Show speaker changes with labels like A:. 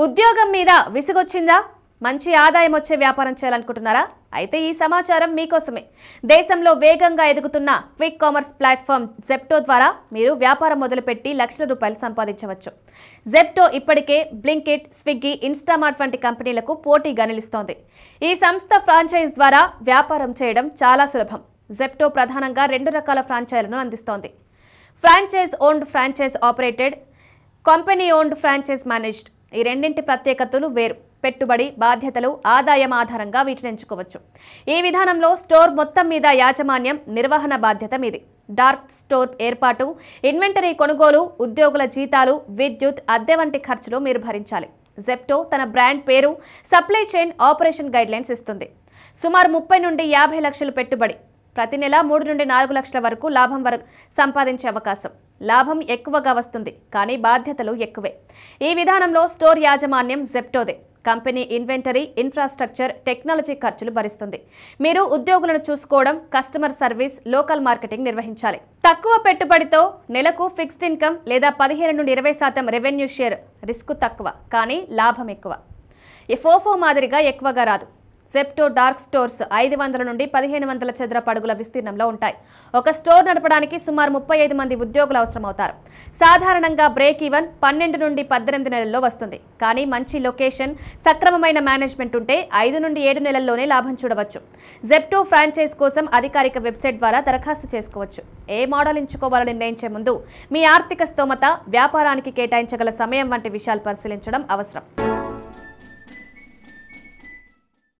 A: ఉద్యోగం మీద విసుగొచ్చిందా? మంచి ఆదాయం వచ్చే వ్యాపారం చేయాలనుకుంటున్నారా? అయితే ఈ సమాచారం మీకోసమే. దేశంలో వేగంగా ఎదుగుతున్న క్విక్ కామర్స్ ప్లాట్ఫామ్ జెప్టో ద్వారా మీరు వ్యాపారం మొదలుపెట్టి లక్షల రూపాయలు సంపాదించవచ్చు. జెప్టో ఇప్పటికే బ్లింకిట్, స్విగ్గీ, ఇన్స్టామార్ట్ వంటి కంపెనీలకు పోటీగా నిలుస్తోంది. ఈ సంస్థ ఫ్రాంచైజ్ ద్వారా వ్యాపారం చేయడం చాలా సులభం. జెప్టో ప్రధానంగా 2 రకాల ఫ్రాంచైజీలను అందిస్తోంది. Franchise owned, franchise operated, company owned, franchise managed. ఈ రెండింటి ప్రత్యేకతలు వేరు. పెట్టుబడి, బాధ్యతలు, ఆదాయం ఆధారంగా వీటిని ఎంచుకోవచ్చు. ఈ విధానంలో స్టోర్ మొత్తం మీద యాజమాన్యం, నిర్వహణ బాధ్యత మీది. డార్క్ స్టోర్ ఏర్పాటు, ఇన్వెంటరీ కొనుగోలు, ఉద్యోగుల జీతాలు, విద్యుత్, అద్దె వంటి ఖర్చులు మీరు భరించాలి. జెప్టో తన బ్రాండ్ పేరు, సప్లై చైన్, ఆపరేషన్ గైడ్లైన్స్ ఇస్తుంది. సుమారు 30 నుండి 50 లక్షలు పెట్టుబడి, ప్రతి నెల 3 నుండి 4 లక్షల వరకు లాభం సంపాదించే అవకాశం. లాభం ఎక్కువగా వస్తుంది, కానీ బాధ్యతలు ఎక్కువే. ఈ విధానంలో స్టోర్ యాజమాన్యం జెప్టోదే. కంపెనీ ఇన్వెంటరీ, ఇన్ఫ్రాస్ట్రక్చర్, టెక్నాలజీ ఖర్చులు భరిస్తుంది. మీరు ఉద్యోగులను చూసుకోవడం, కస్టమర్ సర్వీస్, లోకల్ మార్కెటింగ్ నిర్వహించాలి. తక్కువ పెట్టుబడితో నెలకు ఫిక్స్డ్ ఇన్కమ్ లేదా 15 నుండి 20% రెవెన్యూ షేర్. రిస్క్ తక్కువ, కానీ లాభం ఎక్కువ. ఈ ఫోఫో మాదిరిగా ఎక్కువగా రాదు. జెప్టో డార్క్ స్టోర్స్ 500 నుండి 1500 చదరపు అడుగుల విస్తీర్ణంలో ఉంటాయి. ఒక స్టోర్ నడపడానికి సుమారు 35 మంది ఉద్యోగులు అవసరమవుతారు. సాధారణంగా బ్రేక్ ఈవెన్ 12 నుండి 18 నెలల్లో వస్తుంది. కానీ మంచి లొకేషన్, సక్రమమైన మేనేజ్మెంట్ ఉంటే 5 నుండి 7 నెలల్లోనే లాభం చూడవచ్చు. జెప్టో ఫ్రాంచైజ్ కోసం అధికారిక వెబ్సైట్ ద్వారా దరఖాస్తు చేసుకోవచ్చు. ఏ మోడల్ ఎంచుకోవాలో నిర్ణయించే ముందు మీ ఆర్థిక స్తోమత, వ్యాపారానికి కేటాయించగల సమయం వంటి విషయాలు పరిశీలించడం అవసరం.